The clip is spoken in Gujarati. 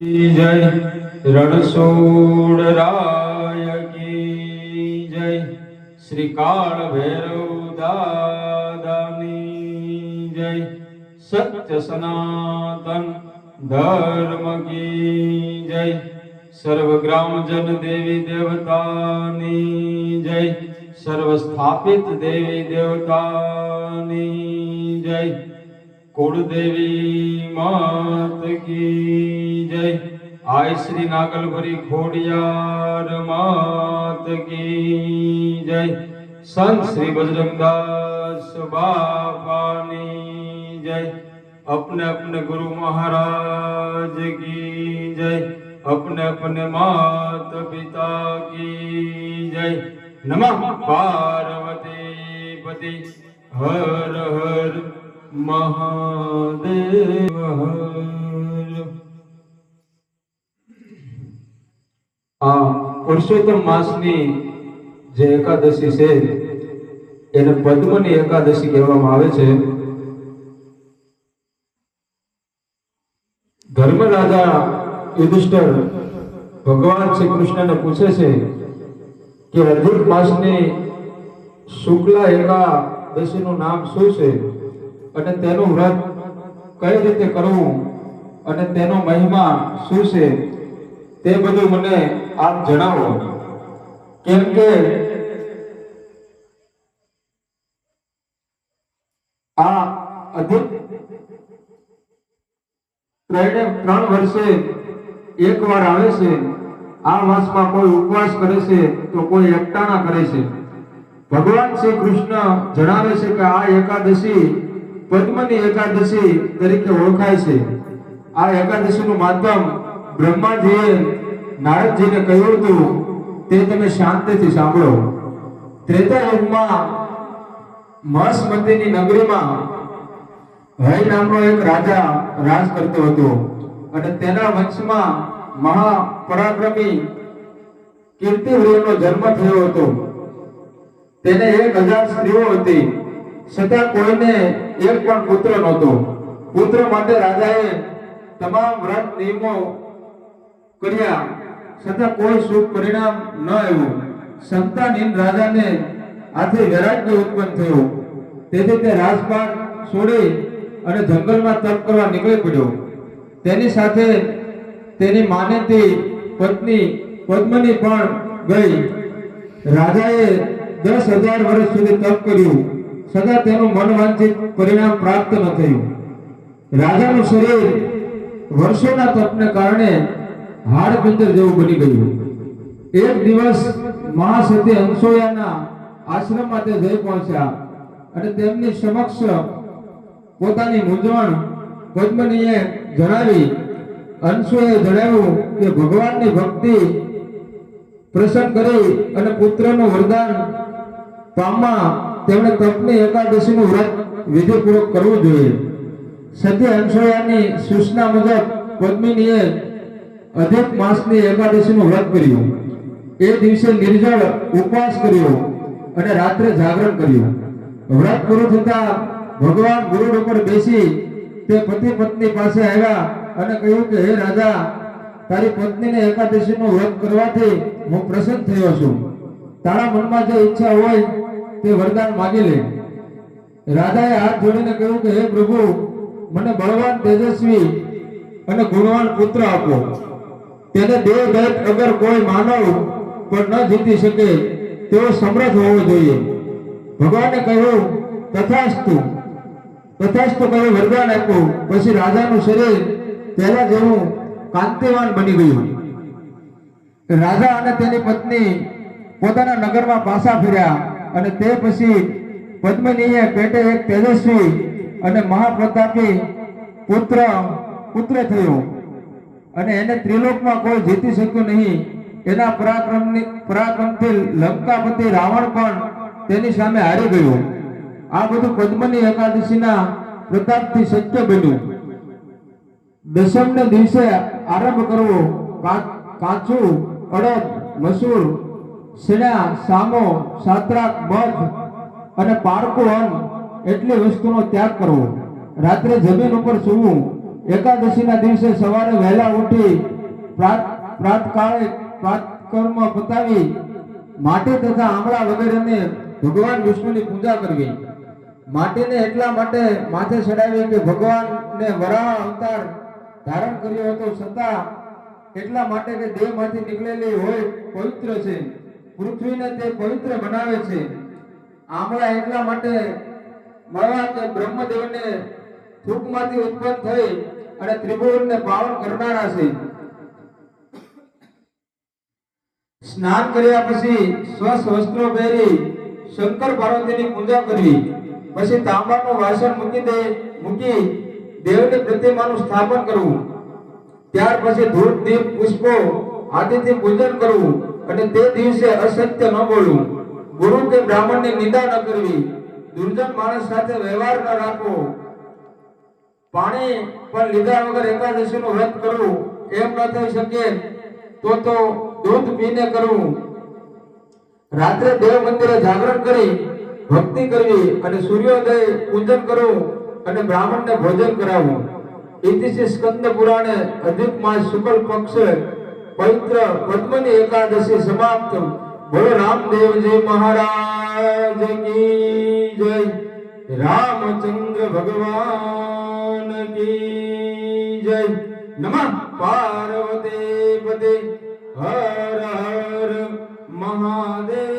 जय रणछोड़ राय की जय। श्री काल भैरव दादानी जय। सत्य सनातन धर्म की जय। सर्व ग्राम जन देवी देवतानी जय। सर्व स्थापित देवी देवतानी जय। कुलदेवी मात की जय। आय श्री नागलभरी खोडियार मात की जय। संत श्री बजरंगदास बापानी जय। अपने अपने गुरु महाराज की जय। अपने अपने मात पिता की जय। नमः पार्वती पति हर हर महादेव हर। आ पुरुषोत्तम मासनी जे एकादशी છે એને પદ્મની એકાદશી કહેવામાં આવે છે। ધર્મરાજા યુધિષ્ઠિર ભગવાન શ્રી કૃષ્ણને પૂછે છે કે અધિક માસની શુક્લા એકાદશીનું નામ શું છે અને તેનું વ્રત કઈ રીતે કરવું અને તેનો મહિમા શું છે તે બધું મને આપ જણાવો। કેમ કે આ અધિક 3 વર્ષે એકવાર આવે છે। આ માસમાં કોઈ ઉપવાસ કરે છે તો કોઈ એકટાણા કરે છે। ભગવાન શ્રી કૃષ્ણ જણાવે છે કે આ એકાદશી પદ્મની એકાદશી તરીકે ઓળખાય છે। આ એકાદશીનું માધ્યમ બ્રહ્માજીએ નારદજીને કહ્યું હતું તે તમે શાંતિથી સાંભળો। ત્રેતા યુગમાં મહેશ્મતીની નગરીમાં હય નામનો એક રાજા રાજ કરતો હતો અને તેના વંશમાં મહાપરાક્રમી કીર્તિવીર્યનો જન્મ થયો હતો। તેને 1000 સ્ત્રીઓ હતી, છતાં કોઈને એક પણ પુત્ર નહોતો। પુત્ર માટે રાજાએ તમામ વ્રત નિયમો કર્યા, છતાં કોઈ શુભ પરિણામ ન આવ્યું। સંતાનહીન રાજાને આથી વૈરાગ્ય ઉત્પન્ન થયું। તેથી તે રાજપાટ છોડી અને જંગલમાં તપ કરવા નીકળી પડ્યો। તેની સાથે તેની માનેતી પત્ની પદ્મની પણ ગઈ। રાજાએ 10,000 વર્ષ સુધી તપ કર્યું, છતાં તેનું મનવાંછિત પરિણામ પ્રાપ્ત ન થયું। રાજાનું શરીર વર્ષોના તપને કારણે હાડપિંજર જેવું બની ગયું। એક દિવસ મહાસતી અનસૂયાના આશ્રમમાં તે જઈ પહોંચ્યા અને તેમની સમક્ષ પોતાની મૂંઝવણ પદ્મનીએ જણાવી। અનસૂયાએ જણાવ્યું કે ભગવાનની ભક્તિ પ્રસન્ન કરી અને પુત્રનું વરદાન પામવા તેમણે તપની એકાદશીનું વ્રત વિધિપૂર્વક કરવું જોઈએ। સતી અનસૂયાની સૂચના મુજબ પદ્મિનીએ અધિક માસની એકાદશીનું વ્રત કર્યું। એ દિવસે નિર્જળ ઉપવાસ કર્યો અને રાત્રે જાગરણ કર્યું। વ્રત પૂરું થતા ભગવાન ગુરુડ ઉપર બેસી તે પતિ પત્ની પાસે આવ્યા અને કહ્યું કે હે રાજા, તારી પત્નીને એકાદશીનું વ્રત કરવાથી હું પ્રસન્ન થયો છું। તારા મનમાં જે ઈચ્છા હોય તે વરદાન માગી લે। રાજાએ હાથ જોડીને કહ્યું કે હે પ્રભુ, મને બળવાન, તેજસ્વી અને ગુણવાન પુત્ર આપો। તેને દેવ દૈત અગર કોઈ માનવ પણ ન જીતી શકે તેવો સમર્થ હોવો જોઈએ। ભગવાને કહ્યું તથાસ્તુ, તથાસ્તુ કહી વરદાન આપ્યું। પછી રાજાનું શરીર પહેલા જેવું કાંતિવાન બની ગયું। રાજા અને તેની પત્ની પોતાના નગરમાં પાછા ફર્યા અને તે પછી પદ્મિનીએ પેટે એક તેજસ્વી અને મહાપ્રતાપી પુત્ર થયો અને એને ત્રિલોકમાં કોઈ જીતી શક્યું નહીં। એના પરાક્રમથી લંકાપતિ રાવણ પણ તેની સામે હારી ગયો। આ બધું પદ્મની એકાદશીના પ્રતાપથી શક્ય બન્યું। દશમને દિવસે આરંભ કરવો। કાચું, અડદ, મસૂર, શેણા, સામો, સાત્રાક, મધ અને પારકું અન્ન એટલી વસ્તુનો ત્યાગ કરવો। રાત્રે જમીન ઉપર સૂવું એકાદશીના દિવસે સવારે વહેલા ઉઠી પ્રાતકર્મ પતાવી માટી તથા આમળા વગેરેને ભગવાન વિષ્ણુની પૂજા કરવી. માટીને એટલા માટે માથે ચડાવી કે ભગવાનને વરાહ અવતાર ધારણ કર્યો હતો, છતાં એટલા માટે કે દેહમાંથી નીકળેલી હોય પવિત્ર છે. પૃથ્વીને તે પવિત્ર બનાવે છે. આમળા એટલા માટે મળવા કે બ્રહ્મદેવને થૂકમાંથી ઉત્પન્ન થઈ અને ત્રિભુવનને પાવન કરનારા છે. સ્નાન કર્યા પછી સ્વચ્છ વસ્ત્રો પહેરી શંકર પાર્વતીની પૂજા કરવી. પછી તાંબાનું વાસણ મૂકી દેવની પ્રતિમાનું સ્થાપન કરવું. ત્યાર પછી ધૂપ દીપ પુષ્પો આદિથી પૂજન કરવું અને તે દિવસે અસત્ય ન બોલવું. ગુરુ કે બ્રાહ્મણની નિંદા ન કરવી. દુર્જન માણસ સાથે વ્યવહાર ન રાખવો. પાણી પણ લીધા વગર એકાદશીનું વ્રત કરવું. એમ ન થઈ શકે તો દૂધ પીને કરવું. રાત્રે દેવ મંદિરે જાગરણ કરી ભક્તિ કરવી અને સૂર્યોદય પૂજન કરવું અને બ્રાહ્મણને ભોજન કરાવવું. ઇતિશ્રી સ્કંદ પુરાણે અધિક માસ શુક્લ પક્ષ પવિત્ર પદ્મની એકાદશી સમાપ્ત. બોલો રામદેવજી મહારાજ કી જય. રામચંદ્ર ભગવાન કી જય. નમઃ પાર્વતી પતે. હર હર મહાદેવ.